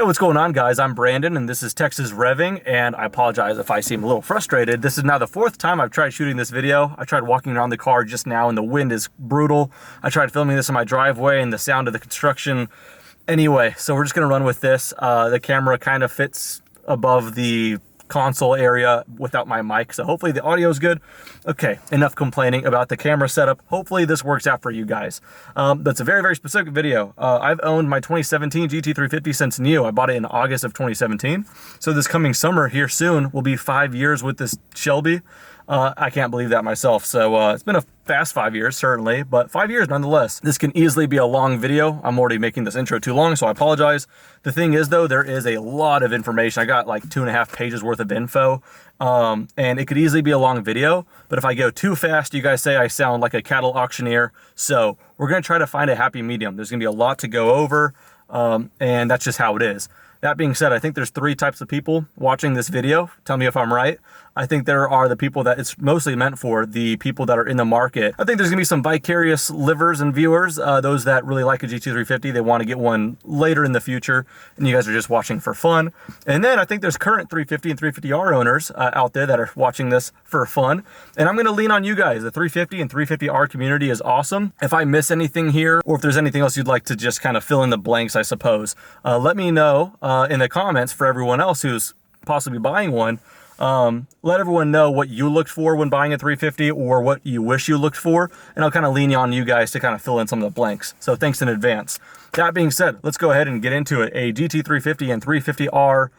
what's going on, guys? I'm Brandon and this is Texas Revving, and I apologize if I seem a little frustrated. This is now the fourth time I've tried shooting this video. I tried walking around the car just now and the wind is brutal. I tried filming this in my driveway and the sound of the construction. Anyway, so we're just gonna run with this. The camera kind of fits above the console area without my mic, so hopefully the audio is good. Okay, enough complaining about the camera setup. Hopefully this works out for you guys. That's a very specific video. I've owned my 2017 GT350 since new. I bought it in August of 2017, so this coming summer here soon will be 5 years with this Shelby. I can't believe that myself. So it's been a fast 5 years, certainly, but 5 years nonetheless. This can easily be a long video. I'm already making this intro too long, so I apologize. The thing is, though, there is a lot of information. I got like 2.5 pages worth of info, and it could easily be a long video, but if I go too fast, you guys say I sound like a cattle auctioneer. So we're gonna try to find a happy medium. There's gonna be a lot to go over, and that's just how it is. That being said, I think there's 3 types of people watching this video. Tell me if I'm right. I think there are the people that it's mostly meant for, the people that are in the market. I think there's gonna be some vicarious livers and viewers, those that really like a GT350, they wanna get one later in the future, and you guys are just watching for fun. And then I think there's current 350 and 350R owners out there that are watching this for fun. And I'm gonna lean on you guys. The 350 and 350R community is awesome. If I miss anything here, or if there's anything else you'd like to just kind of fill in the blanks, I suppose, let me know in the comments for everyone else who's possibly buying one. Let everyone know what you looked for when buying a 350 or what you wish you looked for, and I'll kind of lean on you guys to kind of fill in some of the blanks. So thanks in advance. That being said, let's go ahead and get into it. A GT350 and 350R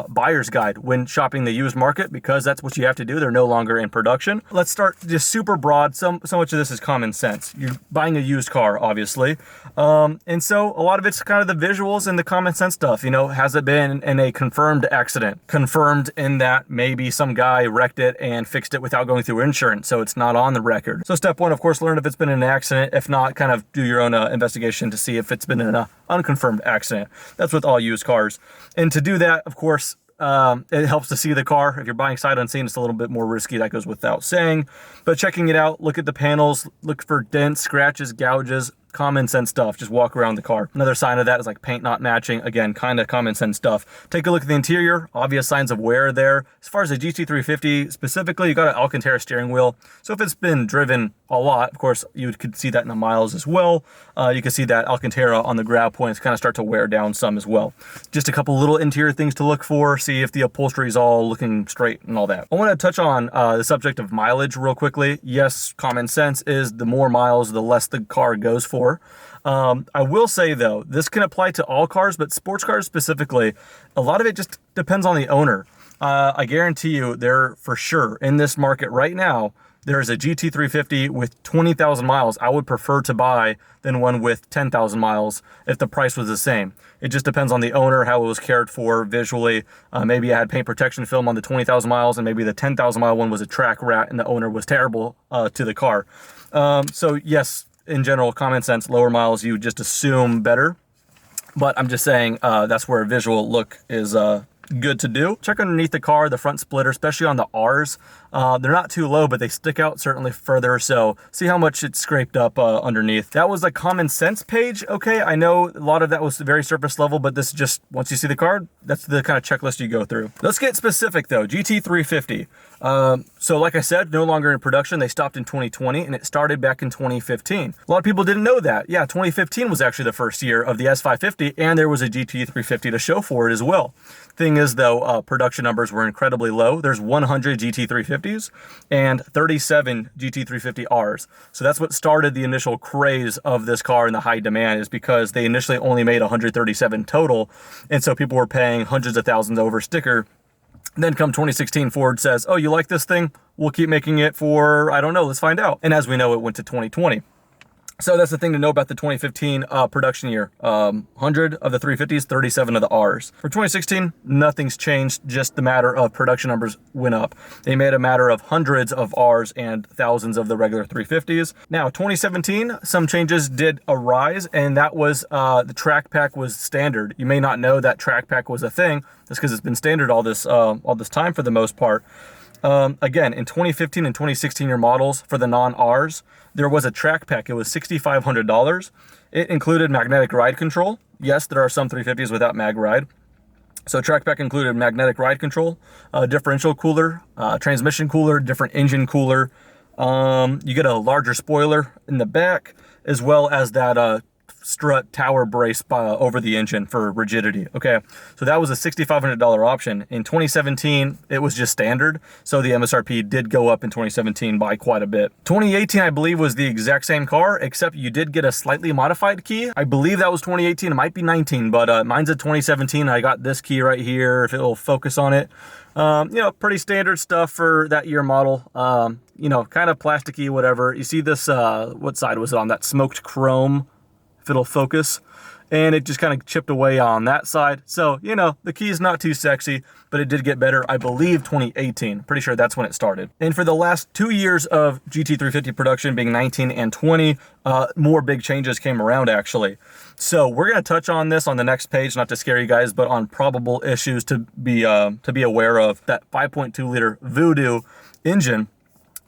buyer's guide when shopping the used market, because that's what you have to do. They're no longer in production. Let's start just super broad. So much of this is common sense. You're buying a used car, obviously. And so a lot of it's kind of the visuals and the common sense stuff. You know, has it been in a confirmed accident? Confirmed in that maybe some guy wrecked it and fixed it without going through insurance, so it's not on the record. So step 1, of course, learn if it's been in an accident. If not, kind of do your own investigation to see if it's been in an unconfirmed accident. That's with all used cars. And to do that, of course, it helps to see the car. If you're buying sight unseen, it's a little bit more risky. That goes without saying. But checking it out, look at the panels, look for dents, scratches, gouges, common sense stuff. Just walk around the car. Another sign of that is like paint not matching. Again, kind of common sense stuff. Take a look at the interior. Obvious signs of wear there. As far as the GT350 specifically, you got an Alcantara steering wheel. So if it's been driven a lot, of course, you could see that in the miles as well. You can see that Alcantara on the grab points kind of start to wear down some as well. Just a couple little interior things to look for. See if the upholstery is all looking straight and all that. I want to touch on the subject of mileage real quickly. Yes, common sense is the more miles, the less the car goes for. I will say though, this can apply to all cars, but sports cars specifically, a lot of it just depends on the owner. I guarantee you there for sure in this market right now, there is a GT350 with 20,000 miles I would prefer to buy than one with 10,000 miles if the price was the same. It just depends on the owner, how it was cared for visually. Maybe it had paint protection film on the 20,000 miles and maybe the 10,000 mile one was a track rat and the owner was terrible to the car. So yes, in general, common sense, lower miles, you just assume better. But I'm just saying that's where a visual look is good to do. Check underneath the car, the front splitter, especially on the R's. They're not too low, but they stick out certainly further. So see how much it's scraped up underneath. That was a common sense page. Okay, I know a lot of that was very surface level, but this is just, once you see the car, that's the kind of checklist you go through. Let's get specific though, GT350. So like I said, no longer in production. They stopped in 2020 and it started back in 2015. A lot of people didn't know that. Yeah, 2015 was actually the first year of the S550 and there was a GT350 to show for it as well. Thing is though, production numbers were incredibly low. There's 100 GT350s and 37 GT350Rs. So that's what started the initial craze of this car and the high demand, is because they initially only made 137 total. And so people were paying hundreds of thousands over sticker. Then come 2016, Ford says, oh, you like this thing? We'll keep making it for, I don't know, let's find out. And as we know, it went to 2020. So that's the thing to know about the 2015 production year. 100 of the 350s, 37 of the Rs. For 2016, nothing's changed, just the matter of production numbers went up. They made a matter of hundreds of Rs and thousands of the regular 350s. Now, 2017, some changes did arise, and that was the track pack was standard. You may not know that track pack was a thing. That's because it's been standard all this time for the most part. Again, in 2015 and 2016 year models for the non-Rs, there was a track pack. It was $6,500. It included magnetic ride control. Yes, there are some 350s without mag ride. So track pack included magnetic ride control, differential cooler, transmission cooler, different engine cooler. You get a larger spoiler in the back, as well as that strut tower brace over the engine for rigidity. Okay, so that was a $6,500 option. In 2017, it was just standard, so the MSRP did go up in 2017 by quite a bit. 2018, I believe, was the exact same car, except you did get a slightly modified key. I believe that was 2018, it might be 19, but mine's a 2017. I got this key right here, if it'll focus on it. You know, pretty standard stuff for that year model. You know, kind of plasticky, whatever. You see this, what side was it on? That smoked chrome, if it'll focus, and it just kind of chipped away on that side. So, you know, the key is not too sexy, but it did get better, I believe 2018. Pretty sure that's when it started. And for the last 2 years of GT350 production, being 19 and 20, more big changes came around actually. So we're going to touch on this on the next page, not to scare you guys, but on probable issues to be aware of. That 5.2 liter Voodoo engine,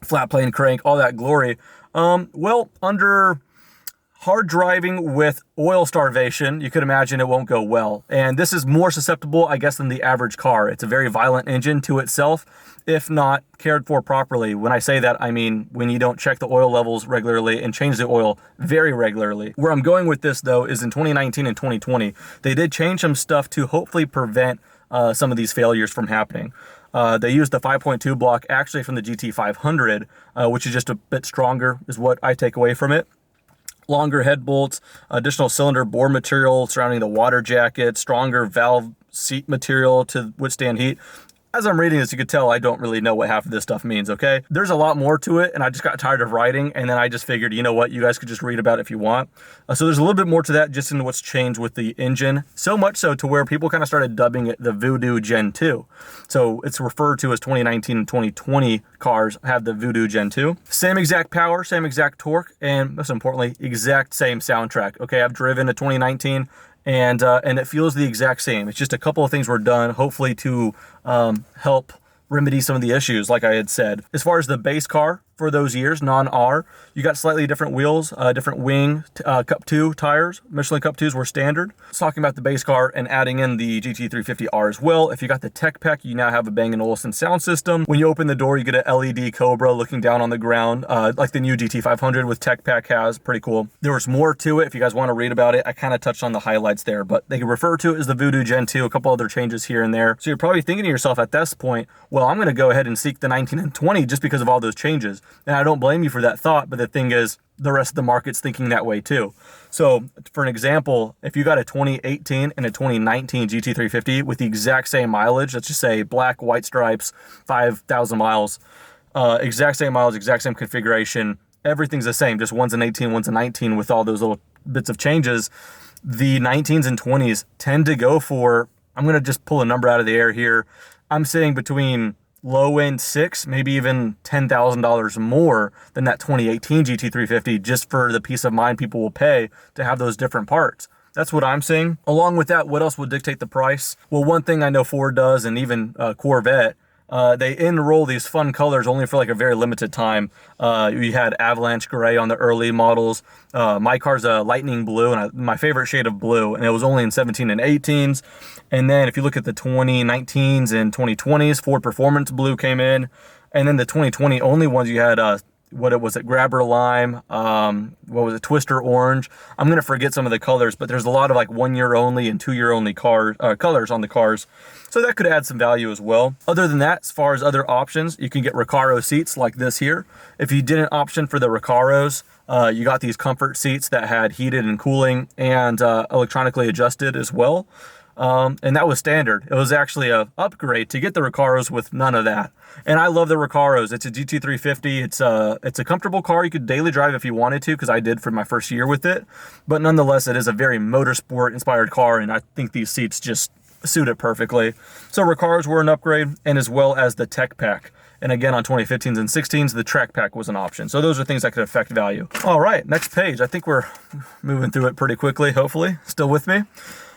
flat plane crank, all that glory. Well, under hard driving with oil starvation, you could imagine it won't go well. And this is more susceptible, I guess, than the average car. It's a very violent engine to itself, if not cared for properly. When I say that, I mean when you don't check the oil levels regularly and change the oil very regularly. Where I'm going with this, though, is in 2019 and 2020, they did change some stuff to hopefully prevent some of these failures from happening. They used the 5.2 block actually from the GT500, which is just a bit stronger, is what I take away from it. Longer head bolts, additional cylinder bore material surrounding the water jacket, stronger valve seat material to withstand heat. As I'm reading this, you could tell I don't really know what half of this stuff means, okay? There's a lot more to it, and I just got tired of writing, and then I just figured, you know what, you guys could just read about it if you want. So there's a little bit more to that just in what's changed with the engine, so much so to where people kind of started dubbing it the Voodoo Gen 2. So it's referred to as 2019 and 2020 cars have the Voodoo Gen 2. Same exact power, same exact torque, and most importantly, exact same soundtrack. Okay, I've driven a 2019, and it feels the exact same. It's just a couple of things were done, hopefully to help remedy some of the issues, like I had said. As far as the base car for those years, non-R, you got slightly different wheels, different wing, Cup 2 tires. Michelin Cup 2s were standard. It's talking about the base car and adding in the GT350R as well. If you got the Tech Pack, you now have a Bang & Olufsen sound system. When you open the door, you get an LED Cobra looking down on the ground, like the new GT500 with Tech Pack has. Pretty cool. There was more to it if you guys want to read about it. I kind of touched on the highlights there, but they can refer to it as the Voodoo Gen 2, a couple other changes here and there. So you're probably thinking to yourself at this point, well, I'm going to go ahead and seek the 19 and 20 just because of all those changes. And I don't blame you for that thought, but the thing is, the rest of the market's thinking that way too. So for an example, if you got a 2018 and a 2019 GT350 with the exact same mileage, let's just say black, white stripes, 5,000 miles, exact same mileage, exact same configuration, everything's the same, just one's an 18, one's a 19 with all those little bits of changes, the 19s and 20s tend to go for, I'm going to just pull a number out of the air here, I'm saying between low end $6,000, maybe even $10,000 more than that 2018 GT350, just for the peace of mind people will pay to have those different parts. That's what I'm saying. Along with that, what else would dictate the price? Well, one thing I know Ford does, and even Corvette, they enroll these fun colors only for like a very limited time. You had Avalanche Gray on the early models. My car's a Lightning Blue, and my favorite shade of blue, and it was only in 17 and 18s. And then if you look at the 2019s and 2020s, Ford Performance Blue came in. And then the 2020 only ones, you had Grabber Lime, what was it, Twister Orange. I'm gonna forget some of the colors, but there's a lot of like 1 year only and 2 year only colors on the cars. So that could add some value as well. Other than that, as far as other options, you can get Recaro seats like this here. If you didn't option for the Recaros, you got these comfort seats that had heated and cooling and electronically adjusted as well. And that was standard. It was actually a upgrade to get the Recaros with none of that. And I love the Recaros. It's a GT350. It's a comfortable car. You could daily drive if you wanted to, because I did for my first year with it. But nonetheless, it is a very motorsport inspired car, and I think these seats just suit it perfectly. So Recaros were an upgrade, and as well as the Tech Pack. And again, on 2015s and 16s, the Track Pack was an option. So those are things that could affect value. All right, next page. I think we're moving through it pretty quickly, hopefully. Still with me?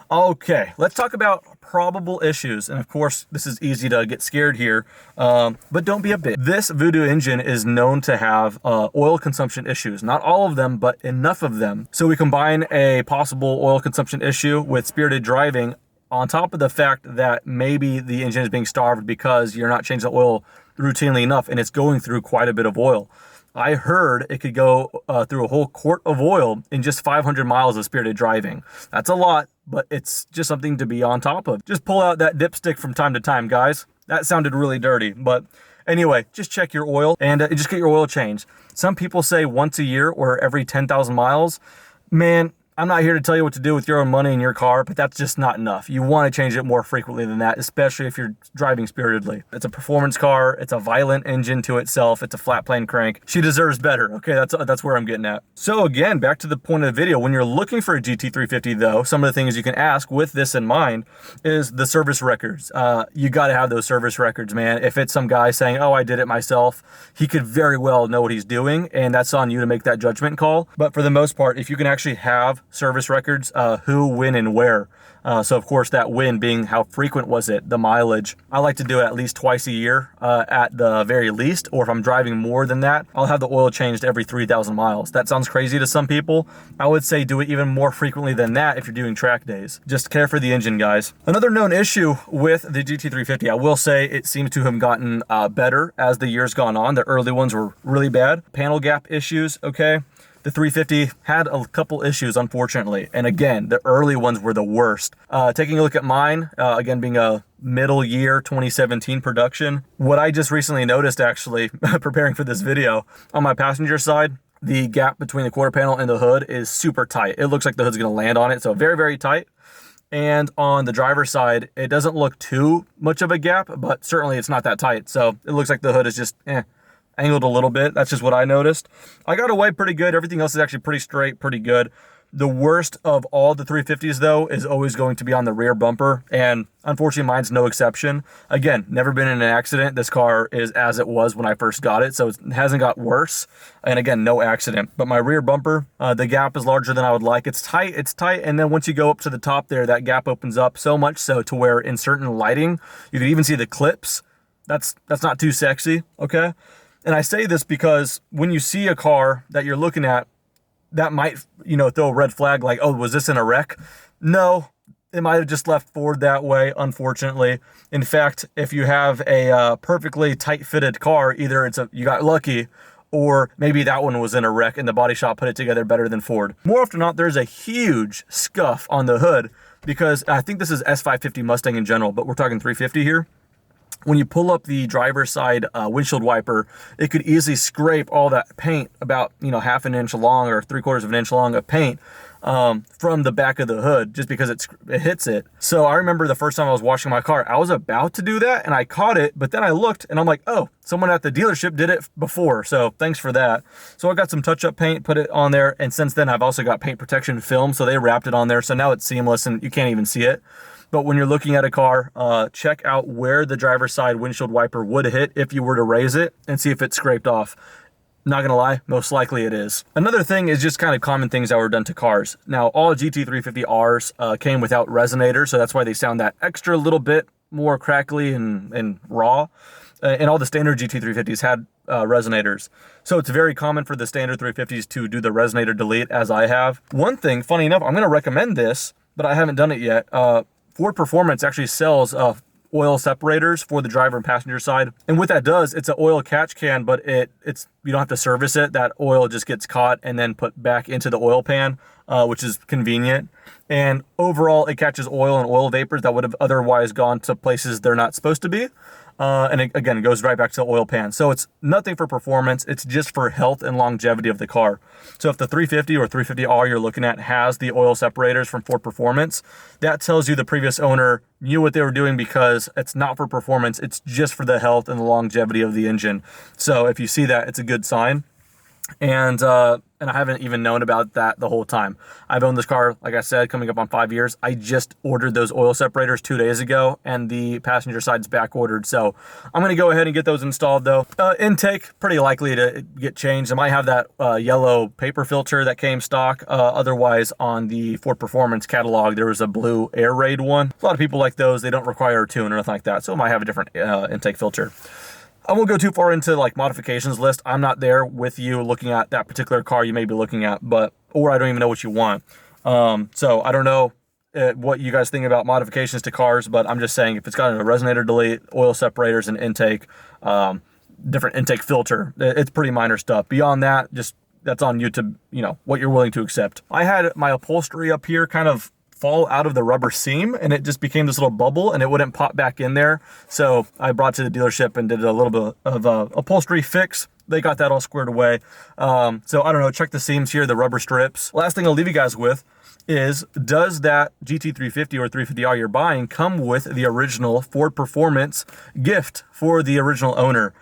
Okay, let's talk about probable issues. And of course, this is easy to get scared here, but don't be a bitch. This Voodoo engine is known to have oil consumption issues. Not all of them, but enough of them. So we combine a possible oil consumption issue with spirited driving. on top of the fact that maybe the engine is being starved because you're not changing the oil routinely enough and it's going through quite a bit of oil. I heard it could go through a whole quart of oil in just 500 miles of spirited driving. That's a lot, but it's just something to be on top of. Just pull out that dipstick from time to time, guys. That sounded really dirty, but anyway, just check your oil and just get your oil changed. Some people say once a year or every 10,000 miles. Man, I'm not here to tell you what to do with your own money in your car, but that's just not enough. You want to change it more frequently than that, especially if you're driving spiritedly. It's a performance car. It's a violent engine to itself. It's a flat plane crank. She deserves better. Okay, that's where I'm getting at. So again, back to the point of the video. When you're looking for a GT350 though, some of the things you can ask with this in mind is the service records. You got to have those service records, man. If it's some guy saying, oh, I did it myself, he could very well know what he's doing, and that's on you to make that judgment call. But for the most part, if you can actually have service records, who, when, and where. So of course that when being how frequent was it, the mileage. I like to do it at least twice a year at the very least, or if I'm driving more than that, I'll have the oil changed every 3,000 miles. That sounds crazy to some people. I would say do it even more frequently than that if you're doing track days. Just care for the engine, guys. Another known issue with the GT350, I will say it seems to have gotten better as the years gone on. The early ones were really bad. Panel gap issues, okay? The 350 had a couple issues, unfortunately. And again, the early ones were the worst. Taking a look at mine, again, being a middle year 2017 production, what I just recently noticed actually, preparing for this video, on my passenger side, the gap between the quarter panel and the hood is super tight. It looks like the hood's gonna land on it, so very, very tight. And on the driver's side, it doesn't look too much of a gap, but certainly it's not that tight. So it looks like the hood is just, angled a little bit. That's just what I noticed. I got away pretty good. Everything else is actually pretty straight, pretty good. The worst of all the 350s though is always going to be on the rear bumper, and unfortunately mine's no exception. Again, never been in an accident. This car is as it was when I first got it, so it hasn't got worse. And again, no accident. But my rear bumper, the gap is larger than I would like. It's tight, and then once you go up to the top there, that gap opens up so much so to where in certain lighting, you can even see the clips. That's not too sexy, okay? And I say this because when you see a car that you're looking at, that might, throw a red flag like, oh, was this in a wreck? No, it might have just left Ford that way, unfortunately. In fact, if you have a perfectly tight-fitted car, either you got lucky, or maybe that one was in a wreck and the body shop put it together better than Ford. More often than not, there's a huge scuff on the hood because I think this is S550 Mustang in general, but we're talking 350 here. When you pull up the driver's side windshield wiper, it could easily scrape all that paint, about half an inch long or 3/4 of an inch long of paint from the back of the hood, just because it hits it. So I remember the first time I was washing my car, I was about to do that and I caught it, but then I looked and I'm like, oh, someone at the dealership did it before, so thanks for that. So I got some touch-up paint, put it on there, and since then I've also got paint protection film, so they wrapped it on there, so now it's seamless and you can't even see it. But when you're looking at a car, check out where the driver's side windshield wiper would hit if you were to raise it and see if it's scraped off. Not gonna lie, most likely it is. Another thing is just kind of common things that were done to cars. Now, all GT350Rs came without resonators, so that's why they sound that extra little bit more crackly and raw. And all the standard GT350s had resonators. So it's very common for the standard 350s to do the resonator delete, as I have. One thing, funny enough, I'm gonna recommend this, but I haven't done it yet. Ford Performance actually sells oil separators for the driver and passenger side. And what that does, it's an oil catch can, but it's you don't have to service it. That oil just gets caught and then put back into the oil pan, which is convenient. And overall, it catches oil and oil vapors that would have otherwise gone to places they're not supposed to be. And again, it goes right back to the oil pan. So it's nothing for performance. It's just for health and longevity of the car. So if the 350 or 350R you're looking at has the oil separators from Ford Performance, that tells you the previous owner knew what they were doing, because it's not for performance. It's just for the health and the longevity of the engine. So if you see that, it's a good sign. And I haven't even known about that the whole time. I've owned this car, like I said, coming up on 5 years. I just ordered those oil separators 2 days ago, and the passenger side's back ordered. So I'm gonna go ahead and get those installed though. Intake, pretty likely to get changed. I might have that yellow paper filter that came stock. Otherwise, on the Ford Performance catalog, there was a blue air raid one. A lot of people like those. They don't require a tune or nothing like that. So it might have a different intake filter. I won't go too far into like modifications list. I'm not there with you looking at that particular car you may be looking at, or I don't even know what you want. So I don't know what you guys think about modifications to cars, but I'm just saying if it's got a resonator delete, oil separators, and intake, different intake filter, it's pretty minor stuff. Beyond that, just that's on you to, you know, what you're willing to accept. I had my upholstery up here kind of fall out of the rubber seam, and it just became this little bubble, and it wouldn't pop back in there. So I brought it to the dealership and did a little bit of upholstery fix. They got that all squared away. So I don't know, check the seams here, the rubber strips. Last thing I'll leave you guys with is, does that GT350 or 350R you're buying come with the original Ford Performance gift for the original owner?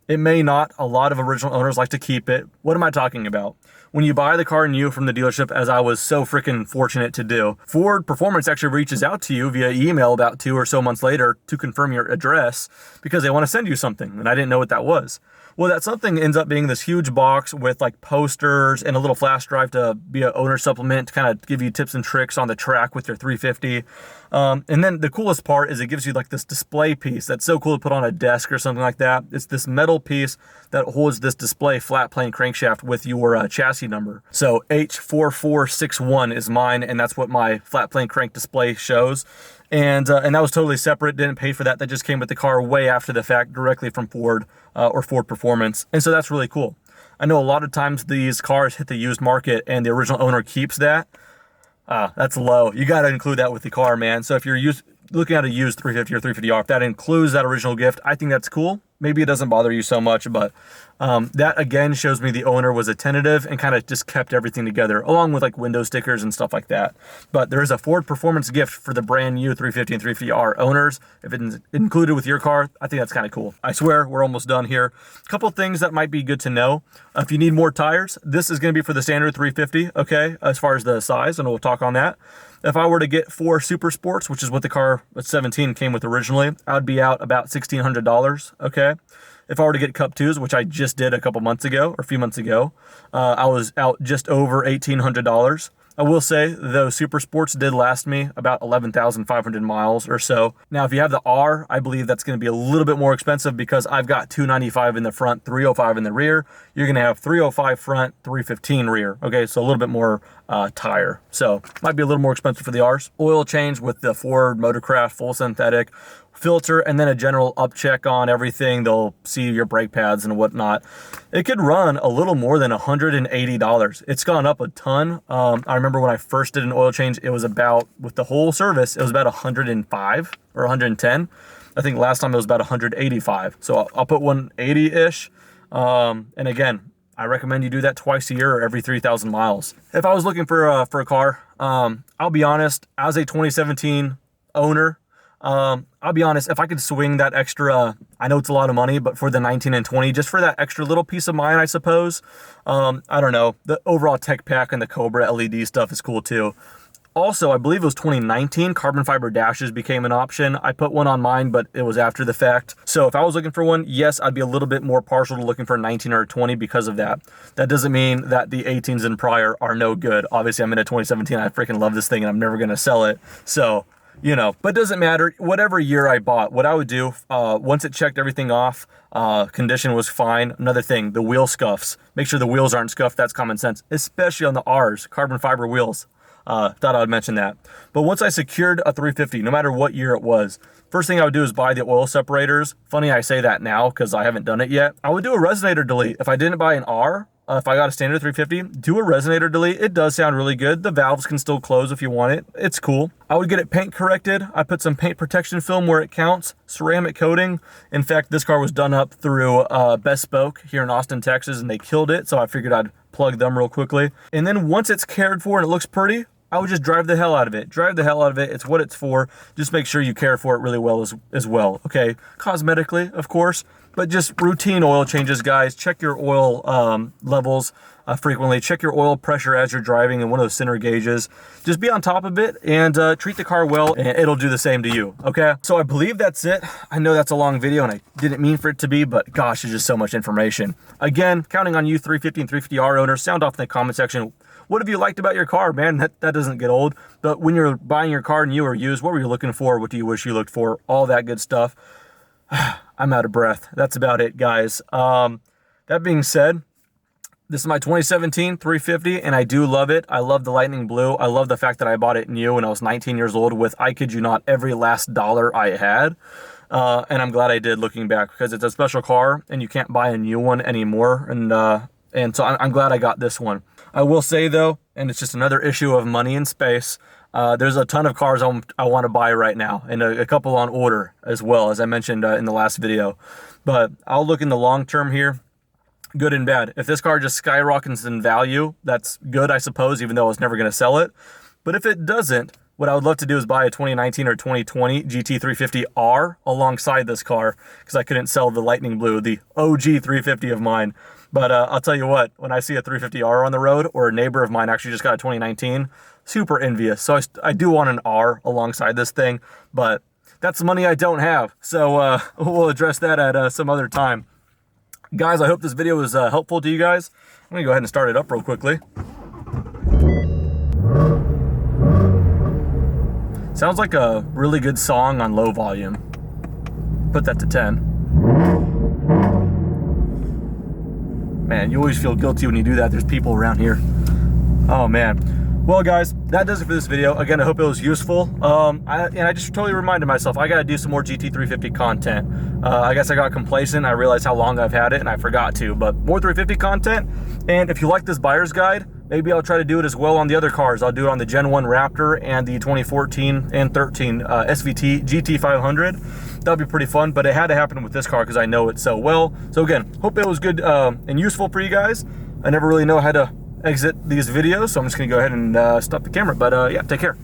It may not. A lot of original owners like to keep it. What am I talking about? When you buy the car new from the dealership, as I was so freaking fortunate to do, Ford Performance actually reaches out to you via email about 2 or so months later to confirm your address because they want to send you something, and I didn't know what that was. Well, that something ends up being this huge box with like posters and a little flash drive to be an owner supplement to kind of give you tips and tricks on the track with your 350. And then the coolest part is it gives you like this display piece that's so cool to put on a desk or something like that. It's this metal piece that holds this display flat plane crankshaft with your chassis number. So H4461 is mine, and that's what my flat plane crank display shows. And that was totally separate, didn't pay for that. That just came with the car way after the fact, directly from Ford or Ford Performance. And so that's really cool. I know a lot of times these cars hit the used market and the original owner keeps that. That's low. You got to include that with the car, man. So if you're looking at a used 350 or 350R, if that includes that original gift, I think that's cool. Maybe it doesn't bother you so much, but that again shows me the owner was attentive and kind of just kept everything together, along with like window stickers and stuff like that. But there is a Ford Performance gift for the brand new 350 and 350R owners. If it's included with your car, I think that's kind of cool. I swear we're almost done here. A couple things that might be good to know. If you need more tires, this is going to be for the standard 350, okay, as far as the size, and we'll talk on that. If I were to get 4 Super Sports, which is what the car at 17 came with originally, I would be out about $1,600, okay? If I were to get Cup 2s, which I just did a couple months ago, or a few months ago, I was out just over $1,800. I will say those Super Sports did last me about 11,500 miles or so. Now, if you have the R, I believe that's going to be a little bit more expensive because I've got 295 in the front, 305 in the rear. You're going to have 305 front, 315 rear. Okay, so a little bit more tire. So might be a little more expensive for the R's. Oil change with the Ford Motorcraft full synthetic filter, and then a general up check on everything. They'll see your brake pads and whatnot. It could run a little more than $180. It's gone up a ton. I remember when I first did an oil change, it was about, with the whole service, it was about 105 or 110. I think last time it was about 185. So I'll put 180-ish. And again, I recommend you do that twice a year or every 3,000 miles. If I was looking for a car, I'll be honest, as a 2017 owner, I'll be honest, if I could swing that extra, I know it's a lot of money, but for the 19 and 20, just for that extra little peace of mind, I suppose. I don't know. The overall tech pack and the Cobra LED stuff is cool too. Also, I believe it was 2019, carbon fiber dashes became an option. I put one on mine, but it was after the fact. So if I was looking for one, yes, I'd be a little bit more partial to looking for a 19 or a 20 because of that. That doesn't mean that the 18s and prior are no good. Obviously, I'm in a 2017. I freaking love this thing and I'm never going to sell it. So, you know, but it doesn't matter. Whatever year I bought, what I would do, once it checked everything off, condition was fine. Another thing, the wheel scuffs. Make sure the wheels aren't scuffed. That's common sense, especially on the R's, carbon fiber wheels. Thought I would mention that. But once I secured a 350, no matter what year it was, first thing I would do is buy the oil separators. Funny I say that now because I haven't done it yet. I would do a resonator delete. If I didn't buy an R, if I got a standard 350, do a resonator delete. It does sound really good. The valves can still close if you want it. It's cool. I would get it paint corrected. I put some paint protection film where it counts, ceramic coating. In fact, this car was done up through Bespoke here in Austin, Texas, and they killed it. So I figured I'd plug them real quickly. And then once it's cared for and it looks pretty, I would just drive the hell out of it. Drive the hell out of it. It's what it's for. Just make sure you care for it really well as well. Okay, cosmetically, of course, but just routine oil changes, guys. Check your oil levels frequently. Check your oil pressure as you're driving in one of those center gauges. Just be on top of it and treat the car well, and it'll do the same to you, okay? So I believe that's it. I know that's a long video, and I didn't mean for it to be, but gosh, there's just so much information. Again, counting on you 350 and 350R owners. Sound off in the comment section. What have you liked about your car, man? That doesn't get old. But when you're buying your car new or used, what were you looking for? What do you wish you looked for? All that good stuff. I'm out of breath. That's about it, guys. That being said, This is my 2017 350, and I do love it. I love the lightning blue. I love the fact that I bought it new when I was 19 years old with, I kid you not, every last dollar I had. And I'm glad I did, looking back, because it's a special car and you can't buy a new one anymore. And so I'm glad I got this one. I will say though, and it's just another issue of money and space, there's a ton of cars I want to buy right now, and a couple on order as well, as I mentioned in the last video. But I'll look in the long term here, good and bad. If this car just skyrockets in value, that's good, I suppose, even though I was never going to sell it. But if it doesn't, what I would love to do is buy a 2019 or 2020 GT350R alongside this car, because I couldn't sell the lightning blue, the OG 350 of mine. But I'll tell you what, when I see a 350R on the road, or a neighbor of mine actually just got a 2019, super envious. So I do want an R alongside this thing, but that's the money I don't have. So we'll address that at some other time. Guys, I hope this video was helpful to you guys. I'm gonna go ahead and start it up real quickly. Sounds like a really good song on low volume. Put that to 10. Man, you always feel guilty when you do that. There's people around here. Oh man. Well guys, that does it for this video. Again, I hope it was useful. I just totally reminded myself, I gotta do some more GT350 content. I guess I got complacent. I realized how long I've had it and I forgot to, but more 350 content. And if you like this buyer's guide, maybe I'll try to do it as well on the other cars. I'll do it on the Gen 1 Raptor and the 2014 and 13 SVT GT500. That'll be pretty fun, but it had to happen with this car because I know it so well. So again, hope it was good and useful for you guys. I never really know how to exit these videos, so I'm just gonna go ahead and stop the camera. But yeah, take care.